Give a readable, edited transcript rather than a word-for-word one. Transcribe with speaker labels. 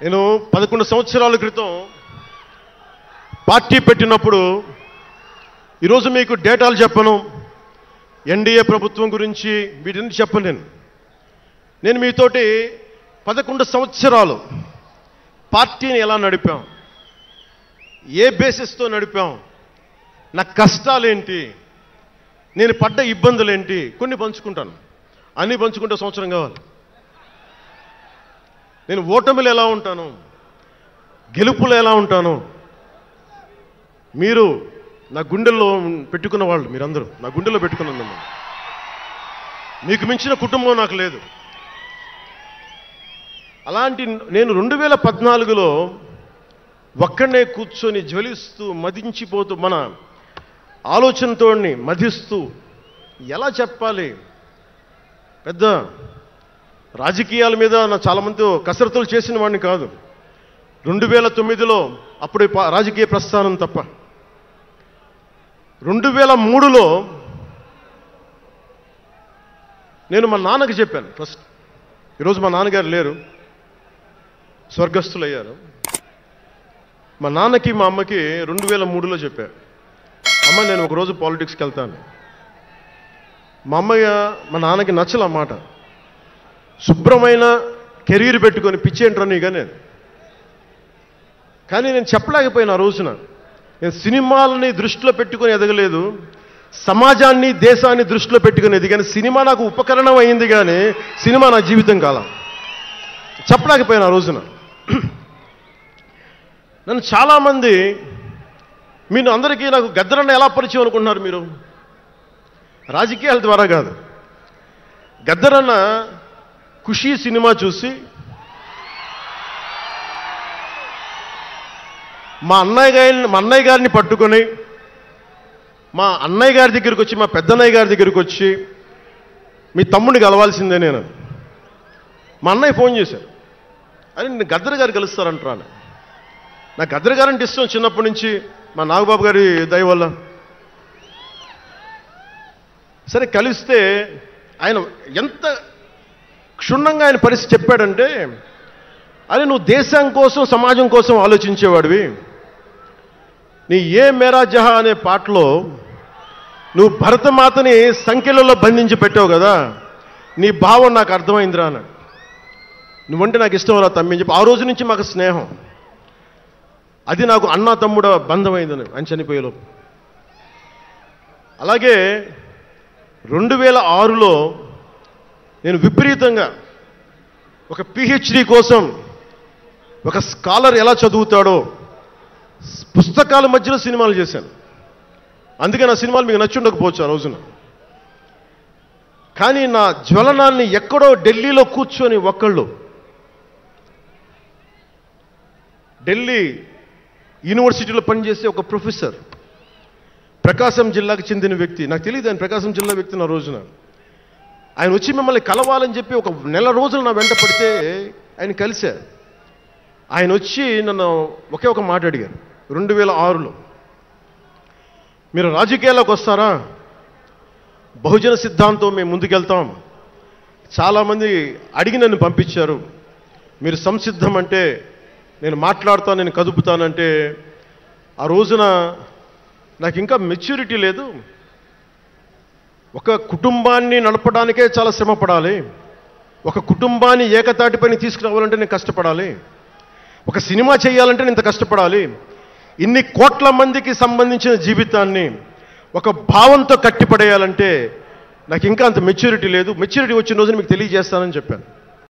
Speaker 1: నేను 11 సంవత్సరాల క్రితం పార్టీ పెట్టినప్పుడు ఈరోజు మీకు డేటాలు చెప్పను, ఎన్డీఏ ప్రభుత్వం గురించి వీటిని చెప్పను. నేను మీతోటి 11 సంవత్సరాలు పార్టీని ఎలా నడిపాం, ఏ బేసిస్తో నడిపాం, నా కష్టాలేంటి, నేను పడ్డ ఇబ్బందులేంటి కొన్ని పంచుకుంటాను. అన్నీ పంచుకుంటే సంవత్సరం కావాలి. నేను ఓటమిలు ఎలా ఉంటాను, గెలుపులు ఎలా ఉంటాను, మీరు నా గుండెల్లో పెట్టుకున్న వాళ్ళు, మీరందరూ నా గుండెలో పెట్టుకున్నాను. మీకు మించిన కుటుంబం నాకు లేదు. అలాంటి నేను 2014లో ఒక్కడనే కూర్చొని జ్వలిస్తూ మదించిపోతూ మన ఆలోచనతో మధిస్తూ ఎలా చెప్పాలి, పెద్ద రాజకీయాల మీద నా చాలామంది కసరత్తులు చేసిన వాడిని కాదు. 2009లో అప్పుడు రాజకీయ ప్రస్థానం తప్ప. 2003లో నేను మా నాన్నకి చెప్పాను ఫస్ట్. ఈరోజు మా నాన్నగారు లేరు, స్వర్గస్థులయ్యారు. మా నాన్నకి మా అమ్మకి 2003లో చెప్పారు, అమ్మ నేను ఒకరోజు పాలిటిక్స్కి వెళ్తాను. మా అమ్మయ్య మా నాన్నకి నచ్చల మాట. శుభ్రమైన కెరీర్ పెట్టుకొని పిచ్చేంట్రా నీగా నేను. కానీ నేను చెప్పలేకపోయినా ఆ రోజున. నేను సినిమాలని దృష్టిలో పెట్టుకొని ఎదగలేదు, సమాజాన్ని దేశాన్ని దృష్టిలో పెట్టుకుని ఎదిగాను. సినిమా నాకు ఉపకరణం అయింది కానీ సినిమా నా జీవితం కాలం. చెప్పలేకపోయినా ఆ రోజున. నన్ను చాలామంది, మీరు అందరికీ నాకు గద్దరన్న ఎలా పరిచయం అనుకుంటున్నారు మీరు? రాజకీయాల ద్వారా కాదు. గద్దరన్న ఖుషీ సినిమా చూసి మా అన్నయ్య గారిని పట్టుకొని మా అన్నయ్య గారి దగ్గరికి వచ్చి, మా పెద్దన్నయ్య గారి దగ్గరికి వచ్చి, మీ తమ్ముడిని కలవాల్సిందే నేను. మా అన్నయ్య ఫోన్ చేశారు, అని నేను గద్దర్ గారు కలుస్తారంటాను. నాకు గద్దర్ గారు అంటే ఇష్టం చిన్నప్పటి నుంచి, మా నాగబాబు గారి దయ వల్ల. సరే కలిస్తే ఆయన ఎంత క్షుణ్ణంగా ఆయన పరిస్థితి చెప్పాడంటే, అరే నువ్వు దేశం కోసం సమాజం కోసం ఆలోచించేవాడివి. నీ ఏ మేరా జహా అనే పాటలో నువ్వు భరతమాతని సంఖ్యలలో బంధించి పెట్టావు కదా, నీ భావం నాకు అర్థమైందిరా అన్నాడు. నువ్వంటే నాకు ఇష్టం రా తమ్మి అని చెప్పి ఆ రోజు నుంచి మాకు స్నేహం. అది నాకు అన్నా తమ్ముడ బంధమైందని ఆయన చనిపోయేలో. అలాగే 2006లో నేను విపరీతంగా ఒక పిహెచ్డి కోసం ఒక స్కాలర్ ఎలా చదువుతాడో పుస్తకాల మధ్యలో సినిమాలు చేశాను. అందుకే నా సినిమాలు మీకు నచ్చి ఉండకపోవచ్చు ఆ రోజున. కానీ నా జ్వలనాన్ని ఎక్కడో ఢిల్లీలో కూర్చొని ఒక్కళ్ళు, ఢిల్లీ యూనివర్సిటీలో పనిచేసే ఒక ప్రొఫెసర్, ప్రకాశం జిల్లాకు చెందిన వ్యక్తి, నాకు తెలియదు ఆయన ప్రకాశం జిల్లా వ్యక్తి. నా రోజున ఆయన వచ్చి మిమ్మల్ని కలవాలని చెప్పి ఒక నెల రోజులు నా వెంట పడితే ఆయన కలిశారు. ఆయన వచ్చి నన్ను ఒకే ఒక మాట అడిగారు 2006లో, మీరు రాజకీయాల్లోకి వస్తారా? బహుజన సిద్ధాంతం మేము ముందుకెళ్తాం. చాలామంది అడిగి నన్ను పంపించారు, మీరు సంసిద్ధం అంటే నేను మాట్లాడుతాను, నేను కదుపుతానంటే ఆ రోజున నాకు ఇంకా మెచ్యూరిటీ లేదు. ఒక కుటుంబాన్ని నడపడానికే చాలా శ్రమ పడాలి. ఒక కుటుంబాన్ని ఏకతాటిపైన తీసుకురావాలంటే నేను కష్టపడాలి. ఒక సినిమా చేయాలంటే నేను ఇంత కష్టపడాలి. ఇన్ని కోట్ల మందికి సంబంధించిన జీవితాన్ని ఒక భావంతో కట్టిపడేయాలంటే నాకు ఇంకా అంత మెచ్యూరిటీ లేదు. మెచ్యూరిటీ వచ్చిన రోజున మీకు తెలియజేస్తానని చెప్పాను.